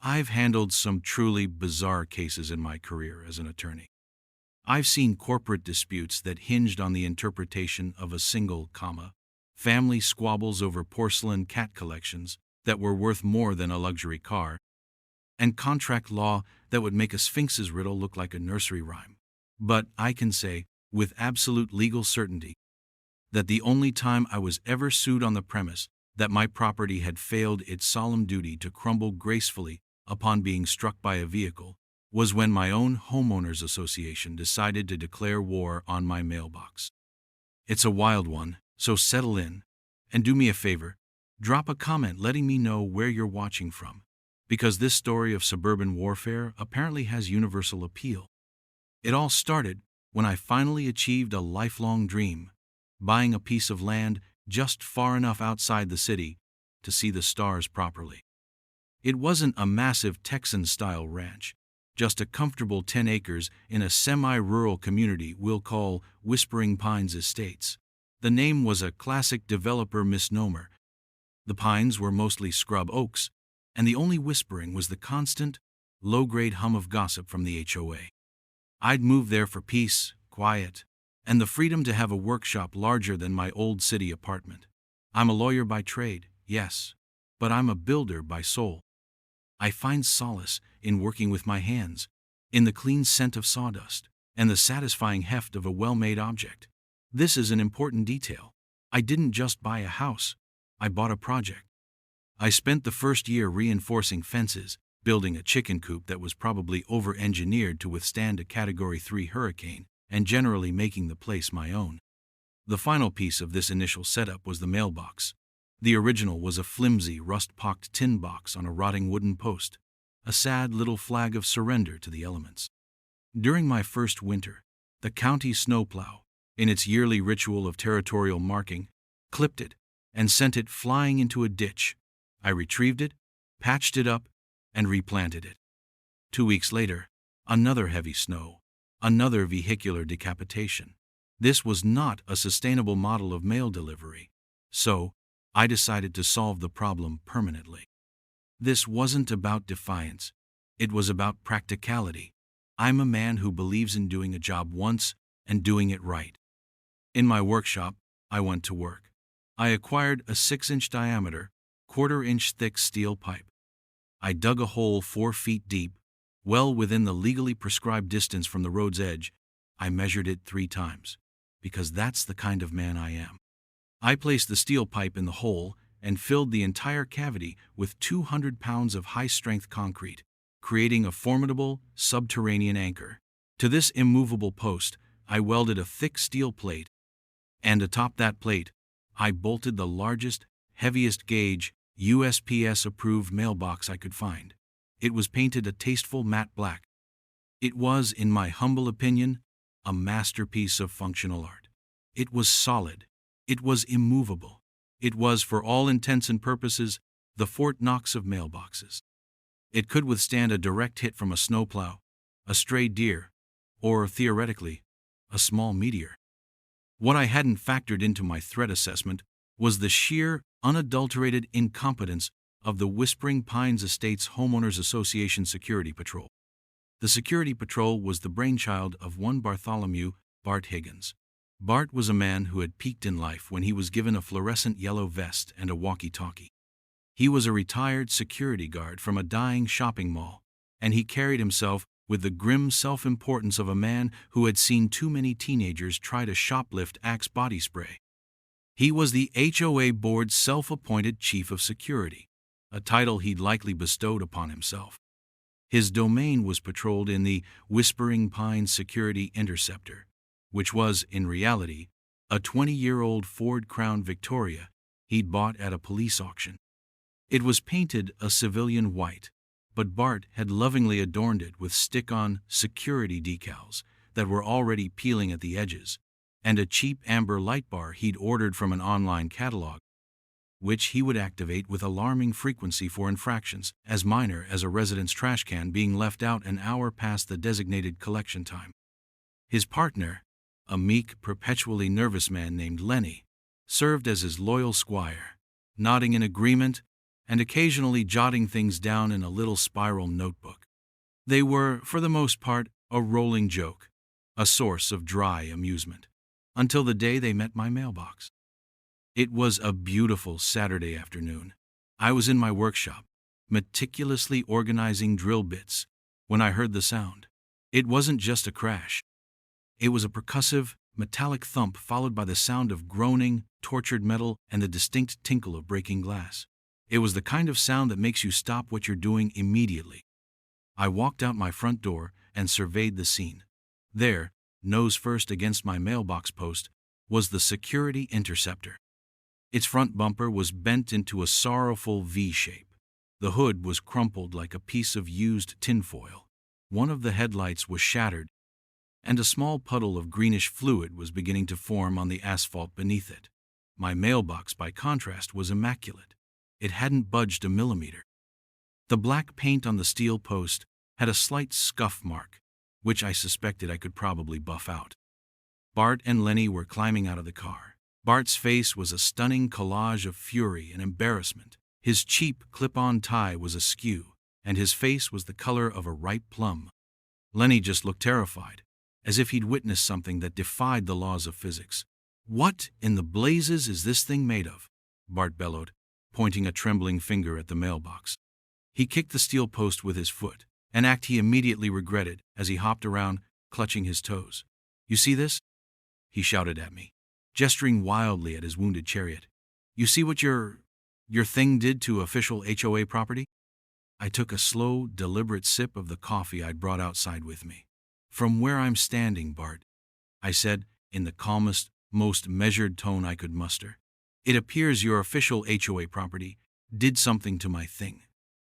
I've handled some truly bizarre cases in my career as an attorney. I've seen corporate disputes that hinged on the interpretation of a single comma, family squabbles over porcelain cat collections that were worth more than a luxury car, and contract law that would make a sphinx's riddle look like a nursery rhyme. But I can say, with absolute legal certainty, that the only time I was ever sued on the premise that my property had failed its solemn duty to crumble gracefully upon being struck by a vehicle was when my own homeowners association decided to declare war on my mailbox. It's a wild one, so settle in, and do me a favor, drop a comment letting me know where you're watching from, because this story of suburban warfare apparently has universal appeal. It all started when I finally achieved a lifelong dream, buying a piece of land just far enough outside the city to see the stars properly. It wasn't a massive Texan-style ranch, just a comfortable 10 acres in a semi-rural community we'll call Whispering Pines Estates. The name was a classic developer misnomer. The pines were mostly scrub oaks, and the only whispering was the constant, low-grade hum of gossip from the HOA. I'd moved there for peace, quiet, and the freedom to have a workshop larger than my old city apartment. I'm a lawyer by trade, yes, but I'm a builder by soul. I find solace in working with my hands, in the clean scent of sawdust, and the satisfying heft of a well-made object. This is an important detail. I didn't just buy a house, I bought a project. I spent the first year reinforcing fences, building a chicken coop that was probably over-engineered to withstand a Category 3 hurricane, and generally making the place my own. The final piece of this initial setup was the mailbox. The original was a flimsy, rust-pocked tin box on a rotting wooden post, a sad little flag of surrender to the elements. During my first winter, the county snowplow, in its yearly ritual of territorial marking, clipped it and sent it flying into a ditch. I retrieved it, patched it up, and replanted it. 2 weeks later, another heavy snow, another vehicular decapitation. This was not a sustainable model of mail delivery, so I decided to solve the problem permanently. This wasn't about defiance, it was about practicality. I'm a man who believes in doing a job once and doing it right. In my workshop, I went to work. I acquired a 6-inch diameter, 1/4-inch thick steel pipe. I dug a hole 4 feet deep, well within the legally prescribed distance from the road's edge. I measured it 3 times, because that's the kind of man I am. I placed the steel pipe in the hole and filled the entire cavity with 200 pounds of high-strength concrete, creating a formidable subterranean anchor. To this immovable post, I welded a thick steel plate, and atop that plate, I bolted the largest, heaviest gauge, USPS-approved mailbox I could find. It was painted a tasteful matte black. It was, in my humble opinion, a masterpiece of functional art. It was solid. It was immovable. It was, for all intents and purposes, the Fort Knox of mailboxes. It could withstand a direct hit from a snowplow, a stray deer, or, theoretically, a small meteor. What I hadn't factored into my threat assessment was the sheer, unadulterated incompetence of the Whispering Pines Estates Homeowners Association Security Patrol. The Security Patrol was the brainchild of one Bartholomew, Bart Higgins. Bart was a man who had peaked in life when he was given a fluorescent yellow vest and a walkie-talkie. He was a retired security guard from a dying shopping mall, and he carried himself with the grim self-importance of a man who had seen too many teenagers try to shoplift Axe body spray. He was the HOA board's self-appointed chief of security, a title he'd likely bestowed upon himself. His domain was patrolled in the Whispering Pines Security Interceptor, which was, in reality, a 20-year-old Ford Crown Victoria he'd bought at a police auction. It was painted a civilian white, but Bart had lovingly adorned it with stick-on security decals that were already peeling at the edges, and a cheap amber light bar he'd ordered from an online catalog, which he would activate with alarming frequency for infractions as minor as a resident's trash can being left out an hour past the designated collection time. His partner, a meek, perpetually nervous man named Lenny, served as his loyal squire, nodding in agreement and occasionally jotting things down in a little spiral notebook. They were, for the most part, a rolling joke, a source of dry amusement, until the day they met my mailbox. It was a beautiful Saturday afternoon. I was in my workshop, meticulously organizing drill bits, when I heard the sound. It wasn't just a crash. It was a percussive, metallic thump followed by the sound of groaning, tortured metal and the distinct tinkle of breaking glass. It was the kind of sound that makes you stop what you're doing immediately. I walked out my front door and surveyed the scene. There, nose first against my mailbox post, was the security interceptor. Its front bumper was bent into a sorrowful V shape. The hood was crumpled like a piece of used tinfoil. One of the headlights was shattered, and a small puddle of greenish fluid was beginning to form on the asphalt beneath it. My mailbox, by contrast, was immaculate. It hadn't budged a millimeter. The black paint on the steel post had a slight scuff mark, which I suspected I could probably buff out. Bart and Lenny were climbing out of the car. Bart's face was a stunning collage of fury and embarrassment. His cheap, clip-on tie was askew, and his face was the color of a ripe plum. Lenny just looked terrified, as if he'd witnessed something that defied the laws of physics. "What in the blazes is this thing made of?" Bart bellowed, pointing a trembling finger at the mailbox. He kicked the steel post with his foot, an act he immediately regretted as he hopped around, clutching his toes. "You see this?" he shouted at me, gesturing wildly at his wounded chariot. "You see what your thing did to official HOA property?" I took a slow, deliberate sip of the coffee I'd brought outside with me. "From where I'm standing, Bart," I said in the calmest, most measured tone I could muster, "it appears your official HOA property did something to my thing.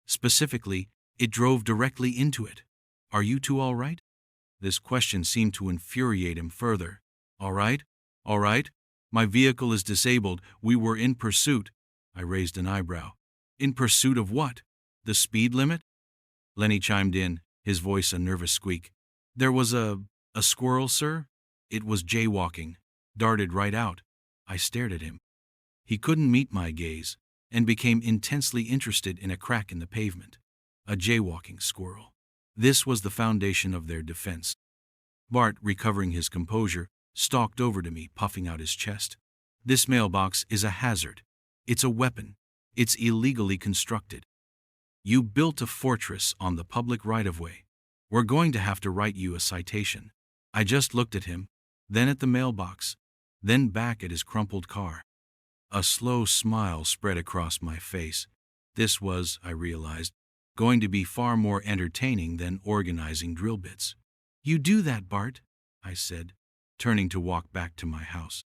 Specifically, it drove directly into it. Are you two all right?" This question seemed to infuriate him further. All right. My vehicle is disabled. We were in pursuit." I raised an eyebrow. "In pursuit of what? The speed limit?" Lenny chimed in, his voice a nervous squeak. "There was a squirrel, sir. It was jaywalking. Darted right out." I stared at him. He couldn't meet my gaze, and became intensely interested in a crack in the pavement. A jaywalking squirrel. This was the foundation of their defense. Bart, recovering his composure, stalked over to me, puffing out his chest. "This mailbox is a hazard. It's a weapon. It's illegally constructed. You built a fortress on the public right-of-way. We're going to have to write you a citation." I just looked at him, then at the mailbox, then back at his crumpled car. A slow smile spread across my face. This was, I realized, going to be far more entertaining than organizing drill bits. "You do that, Bart," I said, turning to walk back to my house.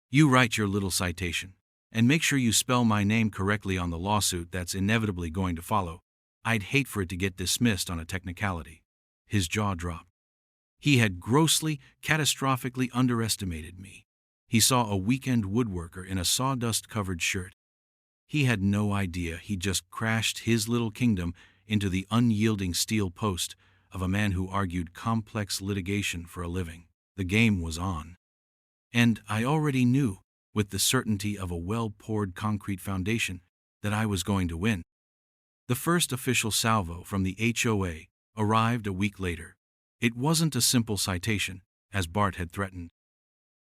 "You write your little citation, and make sure you spell my name correctly on the lawsuit that's inevitably going to follow. I'd hate for it to get dismissed on a technicality." His jaw dropped. He had grossly, catastrophically underestimated me. He saw a weekend woodworker in a sawdust-covered shirt. He had no idea he'd just crashed his little kingdom into the unyielding steel post of a man who argued complex litigation for a living. The game was on. And I already knew, with the certainty of a well-poured concrete foundation, that I was going to win. The first official salvo from the HOA arrived a week later. It wasn't a simple citation, as Bart had threatened.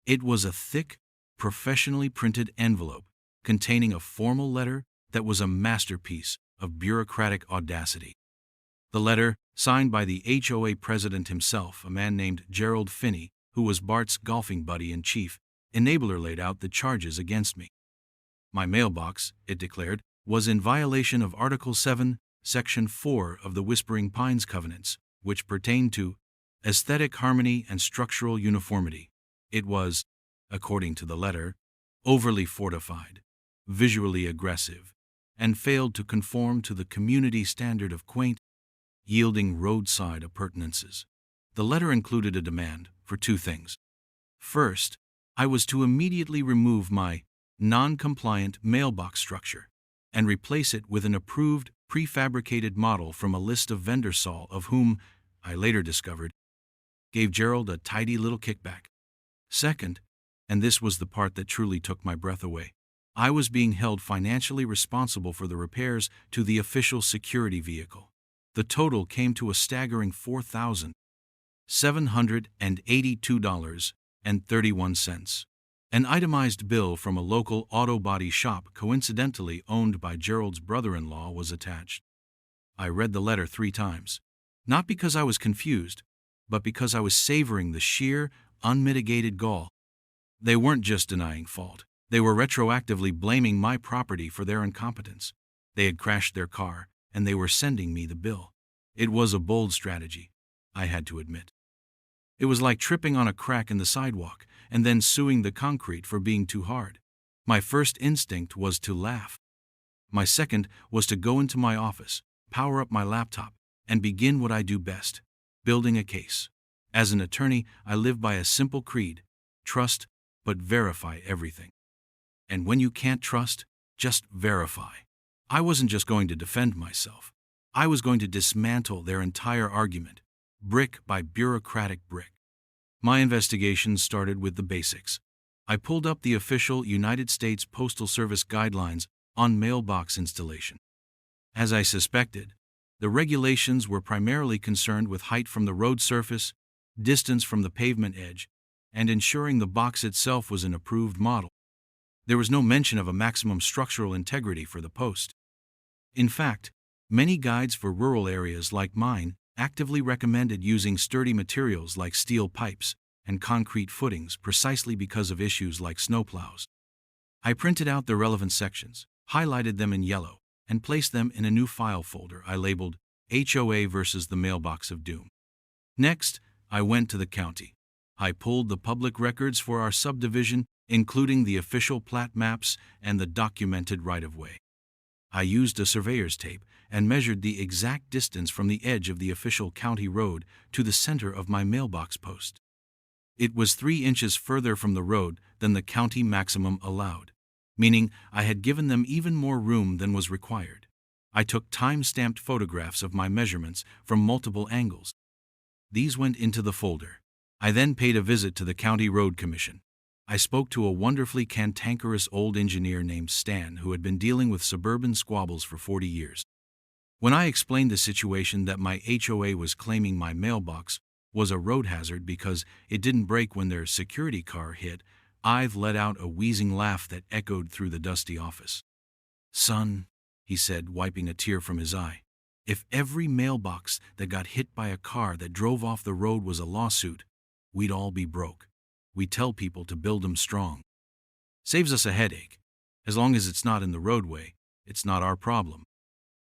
It was a thick, professionally printed envelope containing a formal letter that was a masterpiece of bureaucratic audacity. The letter, signed by the HOA president himself, a man named Gerald Finney, who was Bart's golfing buddy-in-chief, Enabler, laid out the charges against me. My mailbox, it declared, was in violation of Article 7, Section 4 of the Whispering Pines Covenants, which pertained to aesthetic harmony and structural uniformity. It was, according to the letter, overly fortified, visually aggressive, and failed to conform to the community standard of quaint, yielding roadside appurtenances. The letter included a demand for two things. First, I was to immediately remove my non-compliant mailbox structure and replace it with an approved, prefabricated model from a list of vendors, all of whom, I later discovered, gave Gerald a tidy little kickback. Second, and this was the part that truly took my breath away, I was being held financially responsible for the repairs to the official security vehicle. The total came to a staggering $4,782.31. An itemized bill from a local auto body shop coincidentally owned by Gerald's brother-in-law was attached. I read the letter 3 times. Not because I was confused, but because I was savoring the sheer, unmitigated gall. They weren't just denying fault. They were retroactively blaming my property for their incompetence. They had crashed their car, and they were sending me the bill. It was a bold strategy, I had to admit. It was like tripping on a crack in the sidewalk and then suing the concrete for being too hard. My first instinct was to laugh. My second was to go into my office, power up my laptop, and begin what I do best, building a case. As an attorney, I live by a simple creed: trust, but verify everything. And when you can't trust, just verify. I wasn't just going to defend myself. I was going to dismantle their entire argument, brick by bureaucratic brick. My investigation started with the basics. I pulled up the official United States Postal Service guidelines on mailbox installation. As I suspected, the regulations were primarily concerned with height from the road surface, distance from the pavement edge, and ensuring the box itself was an approved model. There was no mention of a maximum structural integrity for the post. In fact, many guides for rural areas like mine actively recommended using sturdy materials like steel pipes and concrete footings precisely because of issues like snowplows. I printed out the relevant sections, highlighted them in yellow, and placed them in a new file folder I labeled HOA versus the Mailbox of Doom. Next, I went to the county. I pulled the public records for our subdivision, including the official plat maps and the documented right-of-way. I used a surveyor's tape and measured the exact distance from the edge of the official county road to the center of my mailbox post. It was 3 inches further from the road than the county maximum allowed, meaning I had given them even more room than was required. I took time-stamped photographs of my measurements from multiple angles. These went into the folder. I then paid a visit to the County Road Commission. I spoke to a wonderfully cantankerous old engineer named Stan who had been dealing with suburban squabbles for 40 years. When I explained the situation that my HOA was claiming my mailbox was a road hazard because it didn't brake when their security car hit, Ive let out a wheezing laugh that echoed through the dusty office. "Son," he said, wiping a tear from his eye, "if every mailbox that got hit by a car that drove off the road was a lawsuit, we'd all be broke. We tell people to build them strong. Saves us a headache. As long as it's not in the roadway, it's not our problem."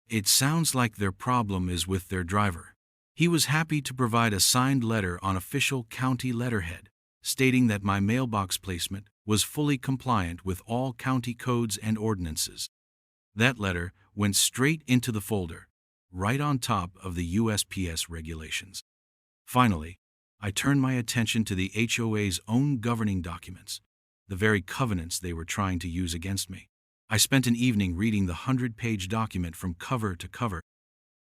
It sounds like their problem is with their driver. He was happy to provide a signed letter on official county letterhead, stating that my mailbox placement was fully compliant with all county codes and ordinances. That letter went straight into the folder, right on top of the USPS regulations. Finally, I turned my attention to the HOA's own governing documents, the very covenants they were trying to use against me. I spent an evening reading the 100-page document from cover to cover.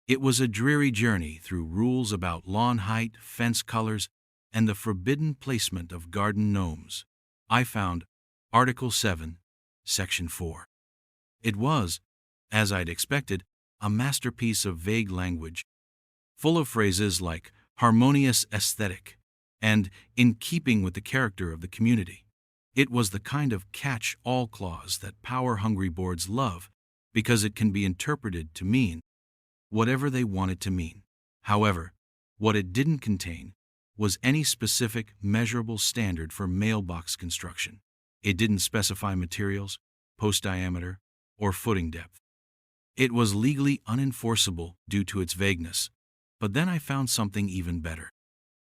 It was a dreary journey through rules about lawn height, fence colors, and the forbidden placement of garden gnomes. I found Article 7, Section 4. It was, as I'd expected, a masterpiece of vague language, full of phrases like harmonious aesthetic and in keeping with the character of the community. It was the kind of catch-all clause that power-hungry boards love because it can be interpreted to mean whatever they want it to mean. However, what it didn't contain was any specific measurable standard for mailbox construction. It didn't specify materials, post diameter, or footing depth. It was legally unenforceable due to its vagueness. But then I found something even better.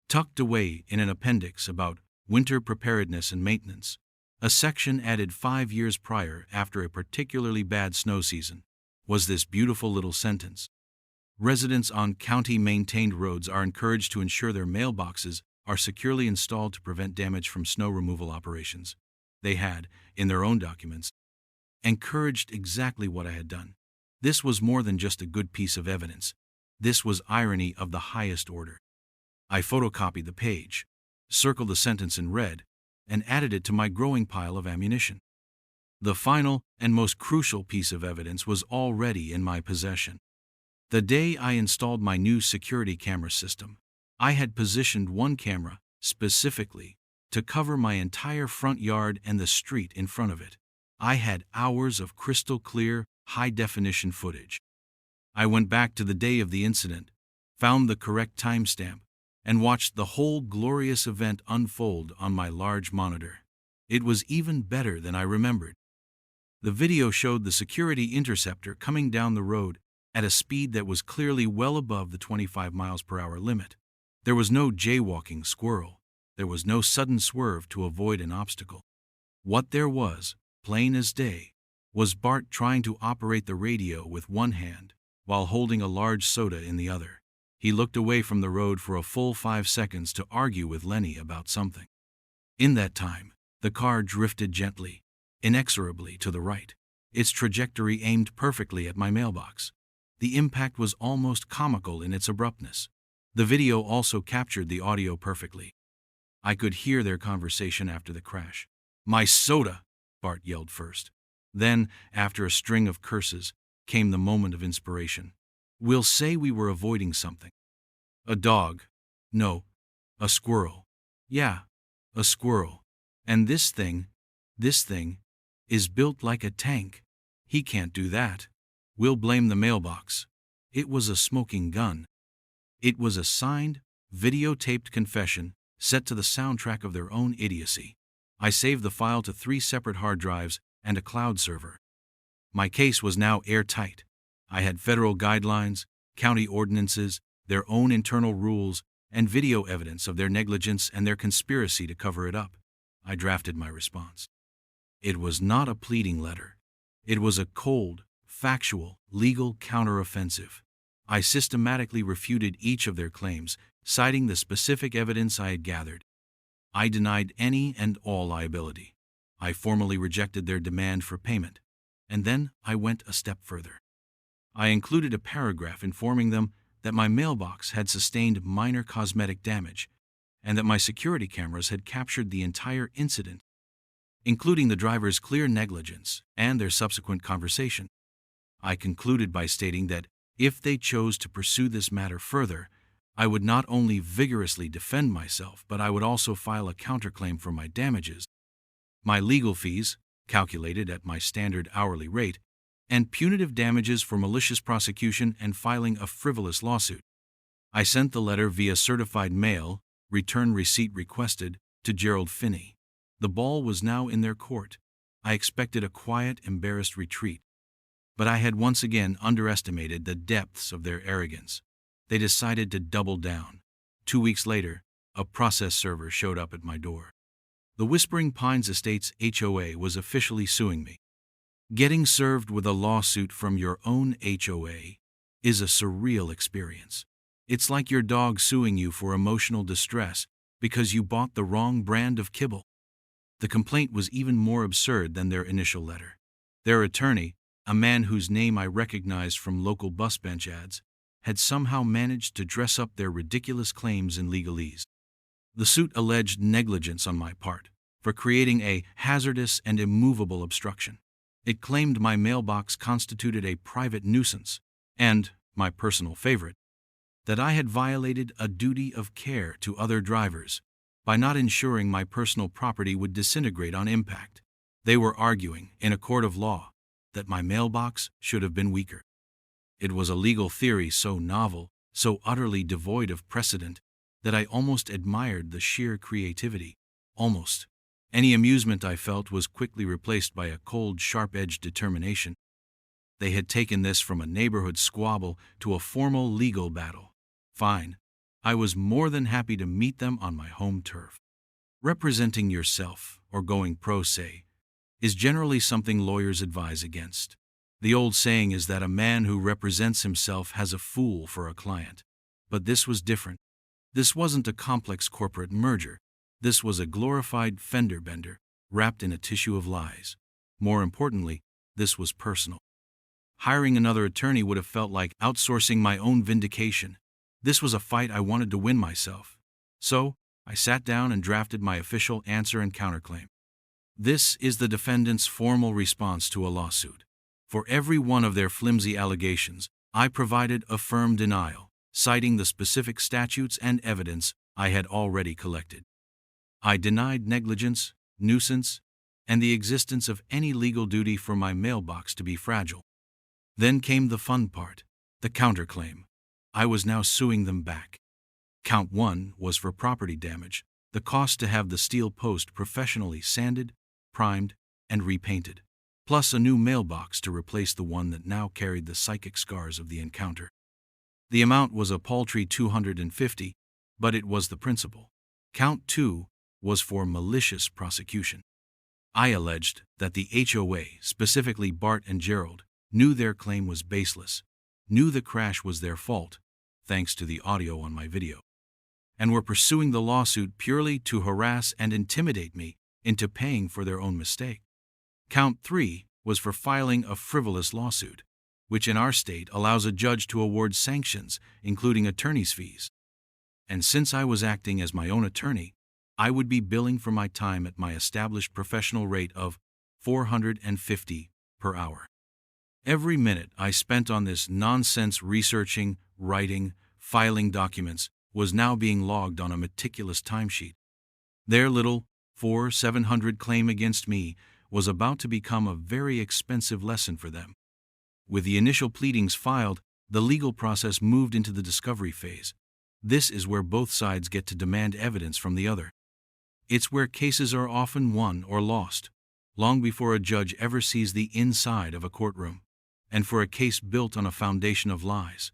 Tucked away in an appendix about winter preparedness and maintenance, a section added 5 years prior after a particularly bad snow season, was this beautiful little sentence. Residents on county-maintained roads are encouraged to ensure their mailboxes are securely installed to prevent damage from snow removal operations. They had, in their own documents, encouraged exactly what I had done. This was more than just a good piece of evidence. This was irony of the highest order. I photocopied the page, circled the sentence in red, and added it to my growing pile of ammunition. The final and most crucial piece of evidence was already in my possession. The day I installed my new security camera system, I had positioned one camera, specifically, to cover my entire front yard and the street in front of it. I had hours of crystal clear, high-definition footage. I went back to the day of the incident, found the correct timestamp, and watched the whole glorious event unfold on my large monitor. It was even better than I remembered. The video showed the security interceptor coming down the road at a speed that was clearly well above the 25 miles per hour limit. There was no jaywalking squirrel. There was no sudden swerve to avoid an obstacle. What there was, plain as day, was Bart trying to operate the radio with one hand while holding a large soda in the other. He looked away from the road for a full 5 seconds to argue with Lenny about something. In that time, the car drifted gently, inexorably to the right, its trajectory aimed perfectly at my mailbox. The impact was almost comical in its abruptness. The video also captured the audio perfectly. I could hear their conversation after the crash. "My soda!" Bart yelled first. Then, after a string of curses, came the moment of inspiration. "We'll say we were avoiding something. A dog. No, a squirrel. Yeah, a squirrel. And this thing, is built like a tank. He can't do that. We'll blame the mailbox. It was a smoking gun." It was a signed, videotaped confession set to the soundtrack of their own idiocy. I saved the file to 3 separate hard drives and a cloud server. My case was now airtight. I had federal guidelines, county ordinances, their own internal rules, and video evidence of their negligence and their conspiracy to cover it up. I drafted my response. It was not a pleading letter. It was a cold, factual, legal counteroffensive. I systematically refuted each of their claims, citing the specific evidence I had gathered. I denied any and all liability. I formally rejected their demand for payment. And then I went a step further. I included a paragraph informing them that my mailbox had sustained minor cosmetic damage and that my security cameras had captured the entire incident, including the driver's clear negligence and their subsequent conversation. I concluded by stating that if they chose to pursue this matter further, I would not only vigorously defend myself, but I would also file a counterclaim for my damages, my legal fees, calculated at my standard hourly rate, and punitive damages for malicious prosecution and filing a frivolous lawsuit. I sent the letter via certified mail, return receipt requested, to Gerald Finney. The ball was now in their court. I expected a quiet, embarrassed retreat. But I had once again underestimated the depths of their arrogance. They decided to double down. 2 weeks later, a process server showed up at my door. The Whispering Pines Estates HOA was officially suing me. Getting served with a lawsuit from your own HOA is a surreal experience. It's like your dog suing you for emotional distress because you bought the wrong brand of kibble. The complaint was even more absurd than their initial letter. Their attorney, a man whose name I recognized from local bus bench ads, had somehow managed to dress up their ridiculous claims in legalese. The suit alleged negligence on my part for creating a hazardous and immovable obstruction. It claimed my mailbox constituted a private nuisance, and, my personal favorite, that I had violated a duty of care to other drivers by not ensuring my personal property would disintegrate on impact. They were arguing, in a court of law, that my mailbox should have been weaker. It was a legal theory so novel, so utterly devoid of precedent, that I almost admired the sheer creativity. Almost. Any amusement I felt was quickly replaced by a cold, sharp-edged determination. They had taken this from a neighborhood squabble to a formal legal battle. Fine. I was more than happy to meet them on my home turf. Representing yourself, or going pro se, is generally something lawyers advise against. The old saying is that a man who represents himself has a fool for a client. But this was different. This wasn't a complex corporate merger. This was a glorified fender bender, wrapped in a tissue of lies. More importantly, this was personal. Hiring another attorney would have felt like outsourcing my own vindication. This was a fight I wanted to win myself. So, I sat down and drafted my official answer and counterclaim. This is the defendant's formal response to a lawsuit. For every one of their flimsy allegations, I provided a firm denial, citing the specific statutes and evidence I had already collected. I denied negligence, nuisance, and the existence of any legal duty for my mailbox to be fragile. Then came the fun part, the counterclaim. I was now suing them back. Count 1 was for property damage, the cost to have the steel post professionally sanded, primed, and repainted, plus a new mailbox to replace the one that now carried the psychic scars of the encounter. The amount was a paltry $250, but it was the principal. Count 2 was for malicious prosecution. I alleged that the HOA, specifically Bart and Gerald, knew their claim was baseless, knew the crash was their fault, thanks to the audio on my video, and were pursuing the lawsuit purely to harass and intimidate me into paying for their own mistake. Count 3 was for filing a frivolous lawsuit, which in our state allows a judge to award sanctions, including attorney's fees. And since I was acting as my own attorney, I would be billing for my time at my established professional rate of $450 per hour. Every minute I spent on this nonsense researching, writing, filing documents was now being logged on a meticulous timesheet. Their little $4,700 claim against me was about to become a very expensive lesson for them. With the initial pleadings filed, the legal process moved into the discovery phase. This is where both sides get to demand evidence from the other. It's where cases are often won or lost, long before a judge ever sees the inside of a courtroom. And for a case built on a foundation of lies,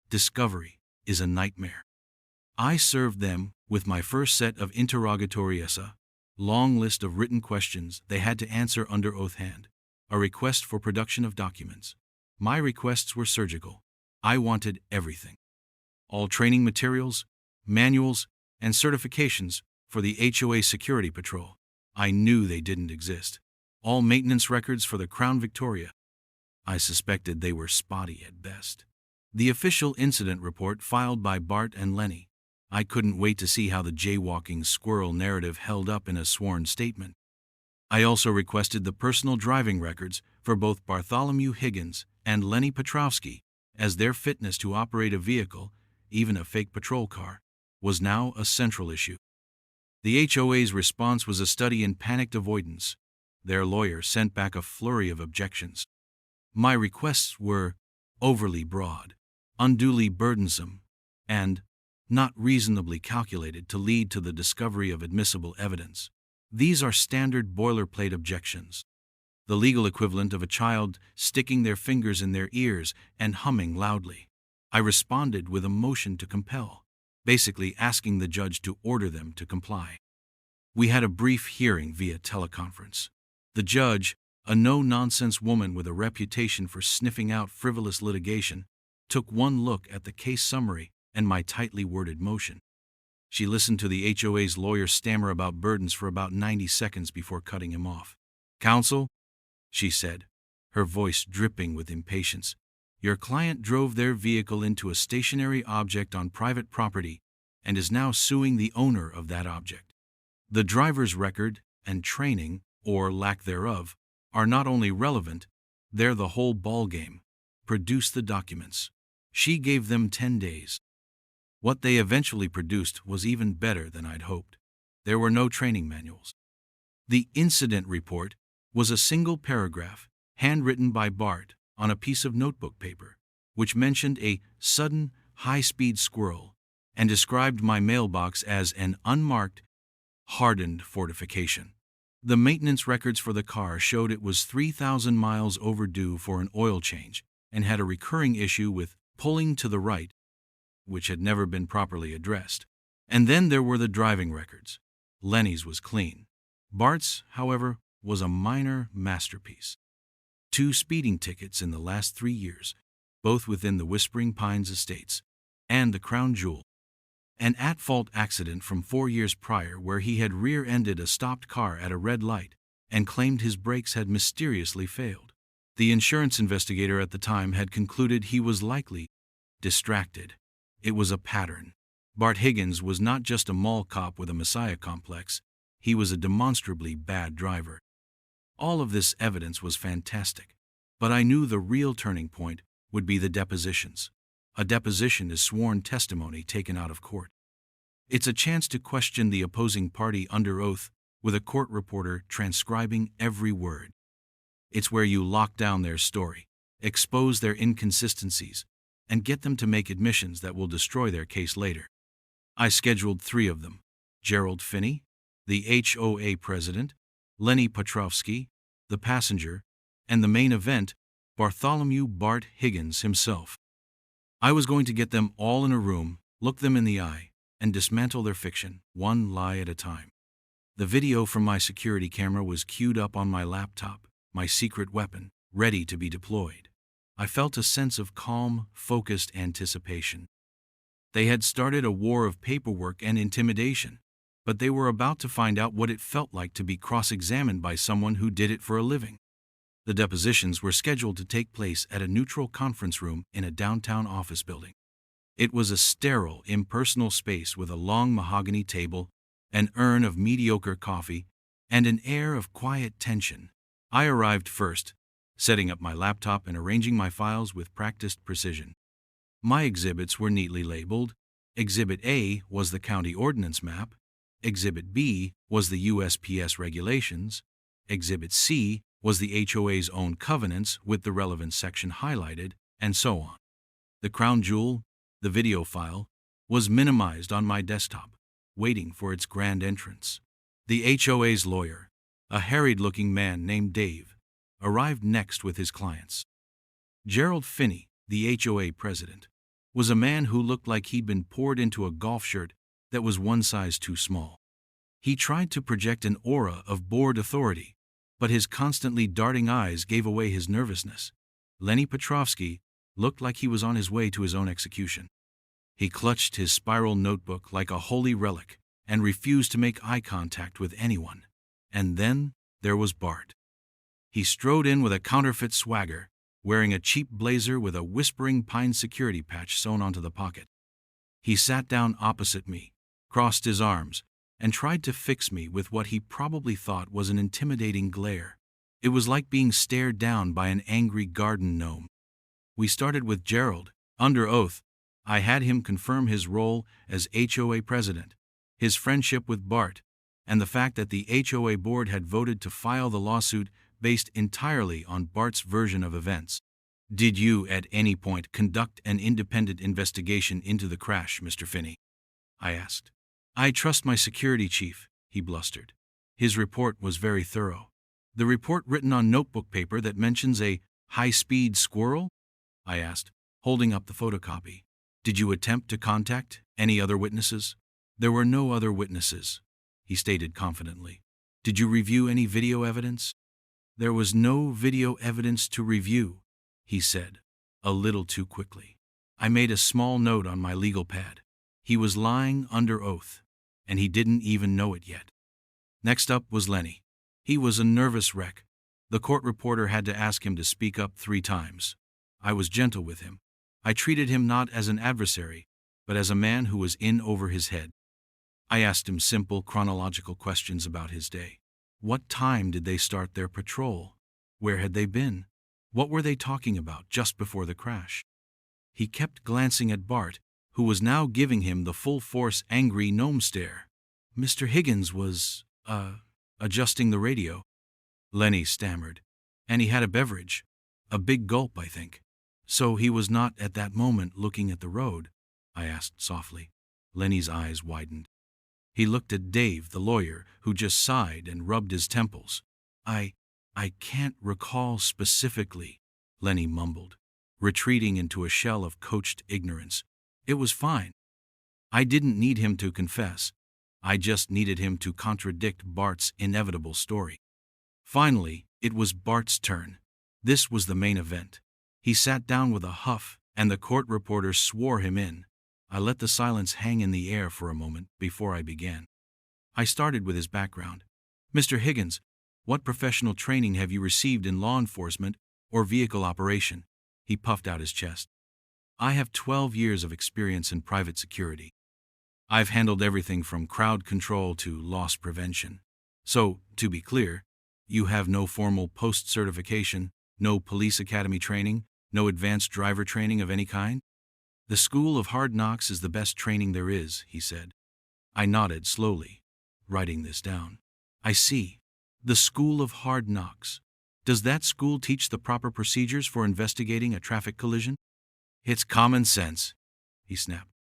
discovery is a nightmare. I served them with my first set of interrogatories, a long list of written questions they had to answer under oath, and a request for production of documents. My requests were surgical. I wanted everything. All training materials, manuals, and certifications for the HOA Security Patrol. I knew they didn't exist. All maintenance records for the Crown Victoria. I suspected they were spotty at best. The official incident report filed by Bart and Lenny. I couldn't wait to see how the jaywalking squirrel narrative held up in a sworn statement. I also requested the personal driving records for both Bartholomew Higgins and Lenny Petrovsky, as their fitness to operate a vehicle, even a fake patrol car, was now a central issue. The HOA's response was a study in panicked avoidance. Their lawyer sent back a flurry of objections. My requests were overly broad, unduly burdensome, and not reasonably calculated to lead to the discovery of admissible evidence. These are standard boilerplate objections, the legal equivalent of a child sticking their fingers in their ears and humming loudly. I responded with a motion to compel, basically asking the judge to order them to comply. We had a brief hearing via teleconference. The judge, a no-nonsense woman with a reputation for sniffing out frivolous litigation, took one look at the case summary and my tightly worded motion. She listened to the HOA's lawyer stammer about burdens for about 90 seconds before cutting him off. "Counsel," she said, her voice dripping with impatience, "your client drove their vehicle into a stationary object on private property and is now suing the owner of that object. The driver's record and training, or lack thereof, are not only relevant, they're the whole ballgame. Produce the documents." She gave them 10 days. What they eventually produced was even better than I'd hoped. There were no training manuals. The incident report was a single paragraph, handwritten by Bart on a piece of notebook paper, which mentioned a sudden, high-speed squirrel and described my mailbox as an unmarked, hardened fortification. The maintenance records for the car showed it was 3,000 miles overdue for an oil change and had a recurring issue with pulling to the right, which had never been properly addressed. And then there were the driving records. Lenny's was clean. Bart's, however, was a minor masterpiece. 2 speeding tickets in the last 3 years, both within the Whispering Pines estates, and the crown jewel. An at-fault accident from 4 years prior where he had rear-ended a stopped car at a red light and claimed his brakes had mysteriously failed. The insurance investigator at the time had concluded he was likely distracted. It was a pattern. Bart Higgins was not just a mall cop with a messiah complex, he was a demonstrably bad driver. All of this evidence was fantastic, but I knew the real turning point would be the depositions. A deposition is sworn testimony taken out of court. It's a chance to question the opposing party under oath with a court reporter transcribing every word. It's where you lock down their story, expose their inconsistencies, and get them to make admissions that will destroy their case later. I scheduled 3 of them: Gerald Finney, the HOA president, Lenny Petrovsky, the passenger, and the main event, Bartholomew Bart Higgins himself. I was going to get them all in a room, look them in the eye, and dismantle their fiction, one lie at a time. The video from my security camera was queued up on my laptop, my secret weapon, ready to be deployed. I felt a sense of calm, focused anticipation. They had started a war of paperwork and intimidation, but they were about to find out what it felt like to be cross-examined by someone who did it for a living. The depositions were scheduled to take place at a neutral conference room in a downtown office building. It was a sterile, impersonal space with a long mahogany table, an urn of mediocre coffee, and an air of quiet tension. I arrived first, setting up my laptop and arranging my files with practiced precision. My exhibits were neatly labeled. Exhibit A was the county ordinance map. Exhibit B was the USPS regulations. Exhibit C was the HOA's own covenants with the relevant section highlighted, and so on. The crown jewel, the video file, was minimized on my desktop, waiting for its grand entrance. The HOA's lawyer, a harried-looking man named Dave, arrived next with his clients. Gerald Finney, the HOA president, was a man who looked like he'd been poured into a golf shirt that was one size too small. He tried to project an aura of bored authority, but his constantly darting eyes gave away his nervousness. Lenny Petrovsky looked like he was on his way to his own execution. He clutched his spiral notebook like a holy relic and refused to make eye contact with anyone. And then there was Bart. He strode in with a counterfeit swagger, wearing a cheap blazer with a Whispering Pine security patch sewn onto the pocket. He sat down opposite me, crossed his arms, and tried to fix me with what he probably thought was an intimidating glare. It was like being stared down by an angry garden gnome. We started with Gerald. Under oath, I had him confirm his role as HOA president, his friendship with Bart, and the fact that the HOA board had voted to file the lawsuit based entirely on Bart's version of events. Did you at any point conduct an independent investigation into the crash, Mr. Finney? I asked. I trust my security chief, he blustered. His report was very thorough. The report written on notebook paper that mentions a high-speed squirrel? I asked, holding up the photocopy. Did you attempt to contact any other witnesses? There were no other witnesses, he stated confidently. Did you review any video evidence? There was no video evidence to review, he said, a little too quickly. I made a small note on my legal pad. He was lying under oath, and he didn't even know it yet. Next up was Lenny. He was a nervous wreck. The court reporter had to ask him to speak up 3 times. I was gentle with him. I treated him not as an adversary, but as a man who was in over his head. I asked him simple chronological questions about his day. What time did they start their patrol? Where had they been? What were they talking about just before the crash? He kept glancing at Bart, who was now giving him the full-force angry gnome stare. Mr. Higgins was, adjusting the radio. Lenny stammered. And he had a beverage. A big gulp, I think. So he was not at that moment looking at the road? I asked softly. Lenny's eyes widened. He looked at Dave, the lawyer, who just sighed and rubbed his temples. I can't recall specifically, Lenny mumbled, retreating into a shell of coached ignorance. It was fine. I didn't need him to confess. I just needed him to contradict Bart's inevitable story. Finally, it was Bart's turn. This was the main event. He sat down with a huff, and the court reporter swore him in. I let the silence hang in the air for a moment before I began. I started with his background. Mr. Higgins, what professional training have you received in law enforcement or vehicle operation? He puffed out his chest. I have 12 years of experience in private security. I've handled everything from crowd control to loss prevention. So, to be clear, You have no formal post-certification, no police academy training, no advanced driver training of any kind? The School of Hard Knocks is the best training there is, he said. I nodded slowly, writing this down. I see. The School of Hard Knocks. Does that school teach the proper procedures for investigating a traffic collision? It's common sense, he snapped.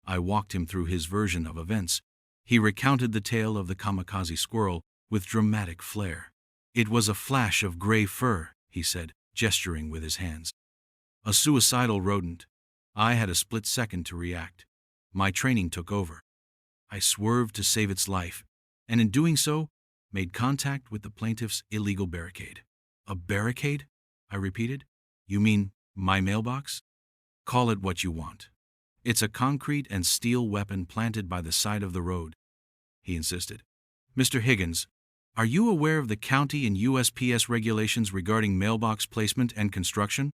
I walked him through his version of events. He recounted the tale of the kamikaze squirrel with dramatic flair. It was a flash of gray fur, he said, gesturing with his hands. A suicidal rodent. I had a split second to react. My training took over. I swerved to save its life, and in doing so, made contact with the plaintiff's illegal barricade. A barricade? I repeated. You mean my mailbox? Call it what you want. It's a concrete and steel weapon planted by the side of the road, he insisted. Mr. Higgins, are you aware of the county and USPS regulations regarding mailbox placement and construction?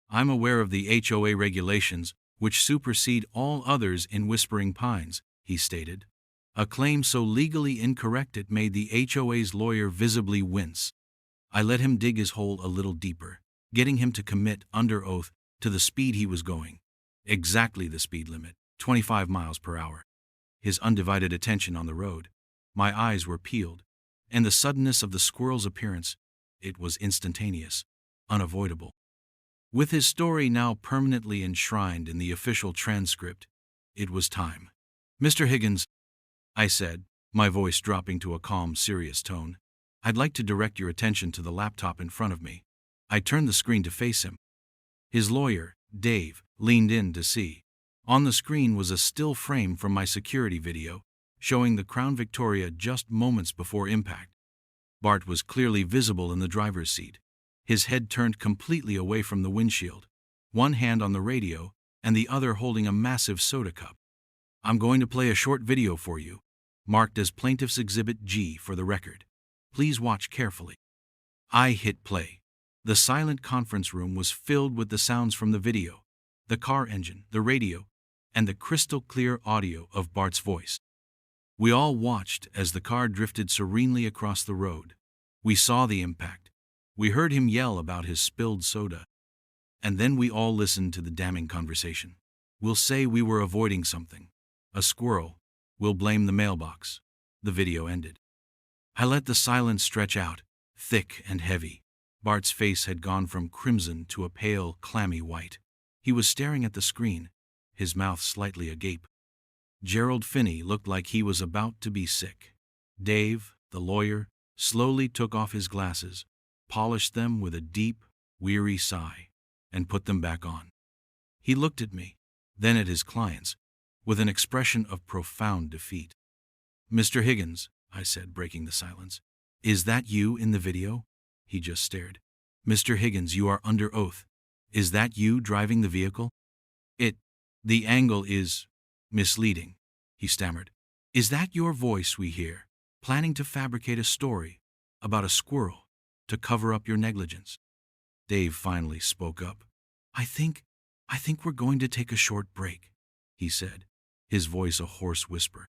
I'm aware of the HOA regulations, which supersede all others in Whispering Pines, he stated. A claim so legally incorrect it made the HOA's lawyer visibly wince. I let him dig his hole a little deeper, getting him to commit, under oath, to the speed he was going. Exactly the speed limit, 25 miles per hour. His undivided attention on the road. My eyes were peeled, and the suddenness of the squirrel's appearance, it was instantaneous, unavoidable. With his story now permanently enshrined in the official transcript, it was time. Mr. Higgins, I said, my voice dropping to a calm, serious tone, I'd like to direct your attention to the laptop in front of me. I turned the screen to face him. His lawyer, Dave, leaned in to see. On the screen was a still frame from my security video, showing the Crown Victoria just moments before impact. Bart was clearly visible in the driver's seat, his head turned completely away from the windshield, one hand on the radio and the other holding a massive soda cup. I'm going to play a short video for you, marked as Plaintiff's Exhibit G for the record. Please watch carefully. I hit play. The silent conference room was filled with the sounds from the video, the car engine, the radio, and the crystal-clear audio of Bart's voice. We all watched as the car drifted serenely across the road. We saw the impact. We heard him yell about his spilled soda. And then we all listened to the damning conversation. We'll say we were avoiding something. A squirrel. We'll blame the mailbox. The video ended. I let the silence stretch out, thick and heavy. Bart's face had gone from crimson to a pale, clammy white. He was staring at the screen, his mouth slightly agape. Gerald Finney looked like he was about to be sick. Dave, the lawyer, slowly took off his glasses, polished them with a deep, weary sigh, and put them back on. He looked at me, then at his clients, with an expression of profound defeat. Mr. Higgins, I said, breaking the silence, is that you in the video? He just stared. Mr. Higgins, you are under oath. Is that you driving the vehicle? The angle is misleading, he stammered. Is that your voice we hear, planning to fabricate a story about a squirrel to cover up your negligence? Dave finally spoke up. I think we're going to take a short break, he said, his voice a hoarse whisper.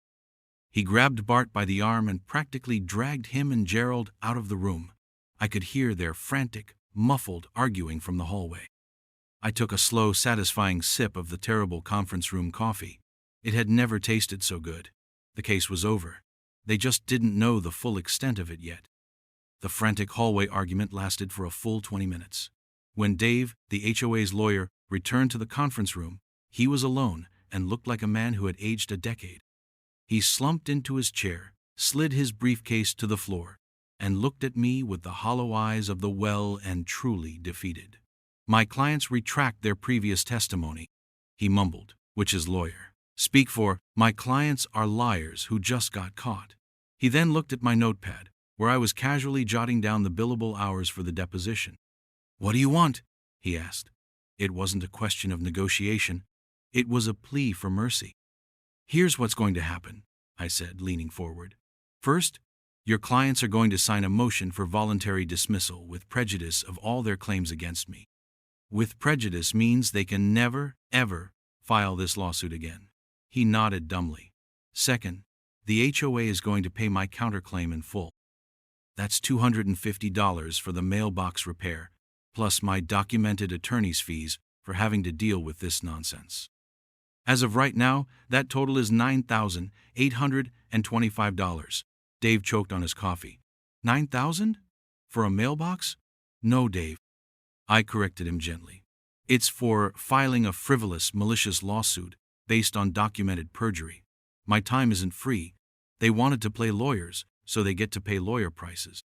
He grabbed Bart by the arm and practically dragged him and Gerald out of the room. I could hear their frantic, muffled arguing from the hallway. I took a slow, satisfying sip of the terrible conference room coffee. It had never tasted so good. The case was over. They just didn't know the full extent of it yet. The frantic hallway argument lasted for a full 20 minutes. When Dave, the HOA's lawyer, returned to the conference room, he was alone and looked like a man who had aged a decade. He slumped into his chair, slid his briefcase to the floor, and looked at me with the hollow eyes of the well and truly defeated. My clients retract their previous testimony, he mumbled, which is lawyer. Speak for, my clients are liars who just got caught. He then looked at my notepad, where I was casually jotting down the billable hours for the deposition. What do you want? He asked. It wasn't a question of negotiation. It was a plea for mercy. Here's what's going to happen, I said, leaning forward. First, your clients are going to sign a motion for voluntary dismissal with prejudice of all their claims against me. With prejudice means they can never, ever file this lawsuit again. He nodded dumbly. Second, the HOA is going to pay my counterclaim in full. That's $250 for the mailbox repair, plus my documented attorney's fees for having to deal with this nonsense. As of right now, that total is $9,825. Dave choked on his coffee. $9,000? For a mailbox? No, Dave. I corrected him gently. It's for filing a frivolous, malicious lawsuit based on documented perjury. My time isn't free. They wanted to play lawyers, so they get to pay lawyer prices.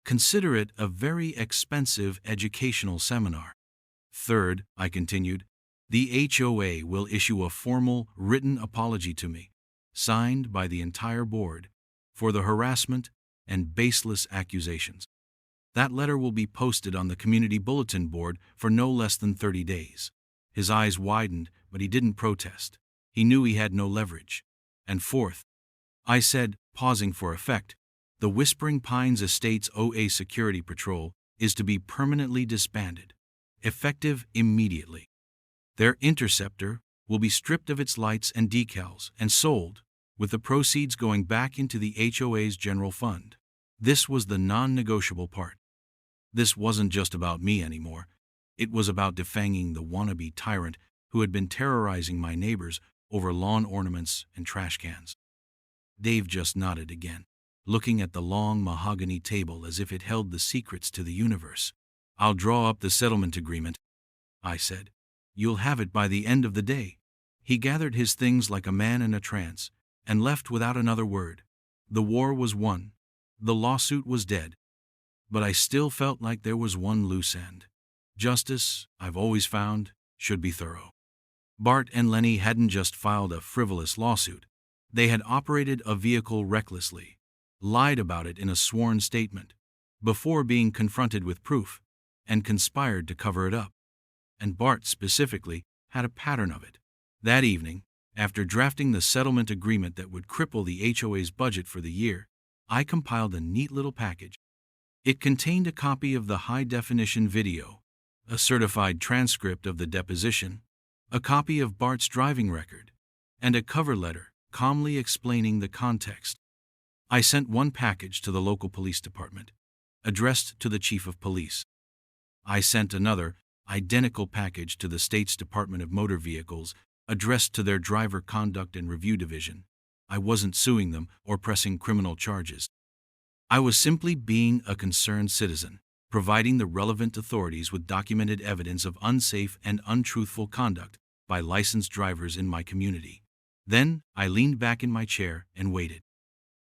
Consider it a very expensive educational seminar. Third, I continued, the HOA will issue a formal written apology to me, signed by the entire board, for the harassment and baseless accusations. That letter will be posted on the community bulletin board for no less than 30 days. His eyes widened, but he didn't protest. He knew he had no leverage. And fourth, I said, pausing for effect, the Whispering Pines Estates OA Security Patrol is to be permanently disbanded, effective immediately. Their interceptor will be stripped of its lights and decals and sold, with the proceeds going back into the HOA's general fund. This was the non-negotiable part. This wasn't just about me anymore. It was about defanging the wannabe tyrant who had been terrorizing my neighbors over lawn ornaments and trash cans. Dave just nodded again, looking at the long mahogany table as if it held the secrets to the universe. I'll draw up the settlement agreement, I said. You'll have it by the end of the day. He gathered his things like a man in a trance and left without another word. The war was won. The lawsuit was dead. But I still felt like there was one loose end. Justice, I've always found, should be thorough. Bart and Lenny hadn't just filed a frivolous lawsuit. They had operated a vehicle recklessly, lied about it in a sworn statement, before being confronted with proof, and conspired to cover it up. And Bart specifically had a pattern of it. That evening, after drafting the settlement agreement that would cripple the HOA's budget for the year, I compiled a neat little package. It contained a copy of the high-definition video, a certified transcript of the deposition, a copy of Bart's driving record, and a cover letter calmly explaining the context. I sent one package to the local police department, addressed to the chief of police. I sent another, identical package to the state's Department of Motor Vehicles, addressed to their Driver Conduct and Review Division. I wasn't suing them or pressing criminal charges. I was simply being a concerned citizen, providing the relevant authorities with documented evidence of unsafe and untruthful conduct by licensed drivers in my community. Then I leaned back in my chair and waited.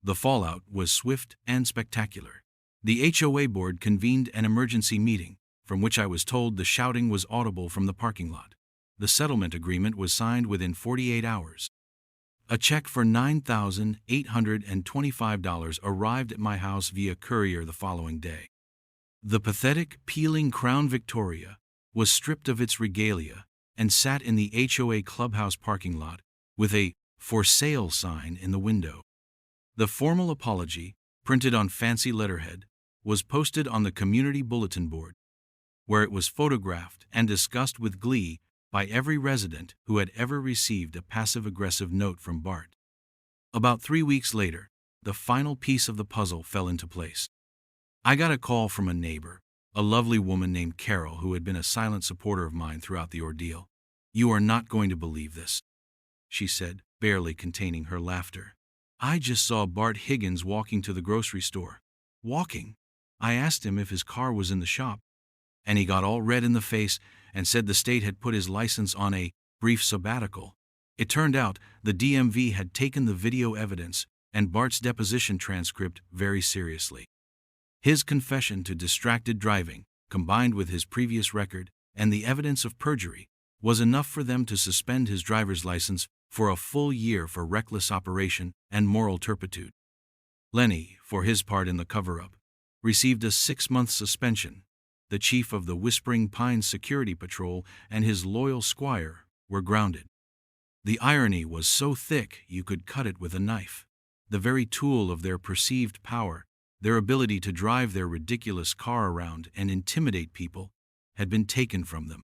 The fallout was swift and spectacular. The HOA board convened an emergency meeting, from which I was told the shouting was audible from the parking lot. The settlement agreement was signed within 48 hours. A check for $9,825 arrived at my house via courier the following day. The pathetic, peeling Crown Victoria was stripped of its regalia and sat in the HOA clubhouse parking lot with a "For Sale" sign in the window. The formal apology, printed on fancy letterhead, was posted on the community bulletin board, where it was photographed and discussed with glee by every resident who had ever received a passive-aggressive note from Bart. About 3 weeks later, the final piece of the puzzle fell into place. I got a call from a neighbor, a lovely woman named Carol who had been a silent supporter of mine throughout the ordeal. "You are not going to believe this," she said, barely containing her laughter. "I just saw Bart Higgins walking to the grocery store." Walking? I asked him if his car was in the shop, and he got all red in the face and said the state had put his license on a brief sabbatical. It turned out the DMV had taken the video evidence and Bart's deposition transcript very seriously. His confession to distracted driving, combined with his previous record and the evidence of perjury, was enough for them to suspend his driver's license for a full year for reckless operation and moral turpitude. Lenny, for his part in the cover-up, received a 6-month suspension. The chief of the Whispering Pines Security Patrol and his loyal squire were grounded. The irony was so thick you could cut it with a knife. The very tool of their perceived power, their ability to drive their ridiculous car around and intimidate people, had been taken from them.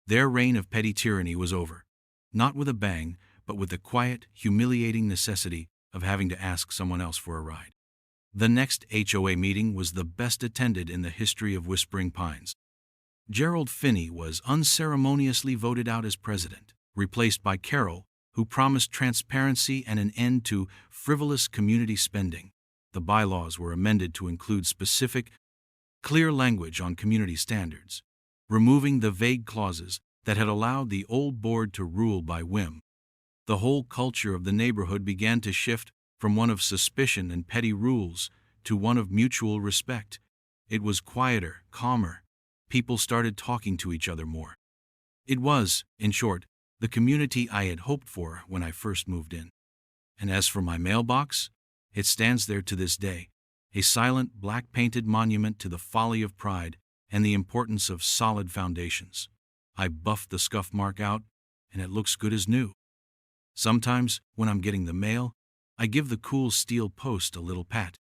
Their reign of petty tyranny was over, not with a bang, but with the quiet, humiliating necessity of having to ask someone else for a ride. The next HOA meeting was the best attended in the history of Whispering Pines. Gerald Finney was unceremoniously voted out as president, replaced by Carol, who promised transparency and an end to frivolous community spending. The bylaws were amended to include specific, clear language on community standards, removing the vague clauses that had allowed the old board to rule by whim. The whole culture of the neighborhood began to shift from one of suspicion and petty rules to one of mutual respect. It was quieter, calmer. People started talking to each other more. It was, in short, the community I had hoped for when I first moved in. And as for my mailbox, it stands there to this day, a silent, black-painted monument to the folly of pride and the importance of solid foundations. I buffed the scuff mark out, and it looks good as new. Sometimes, when I'm getting the mail, I give the cool steel post a little pat.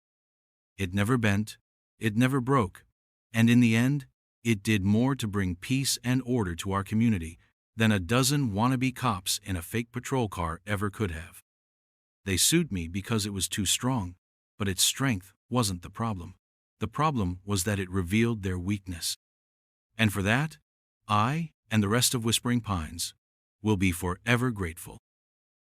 It never bent, it never broke, and in the end, it did more to bring peace and order to our community than a dozen wannabe cops in a fake patrol car ever could have. They sued me because it was too strong, but its strength wasn't the problem. The problem was that it revealed their weakness. And for that, I, and the rest of Whispering Pines, will be forever grateful.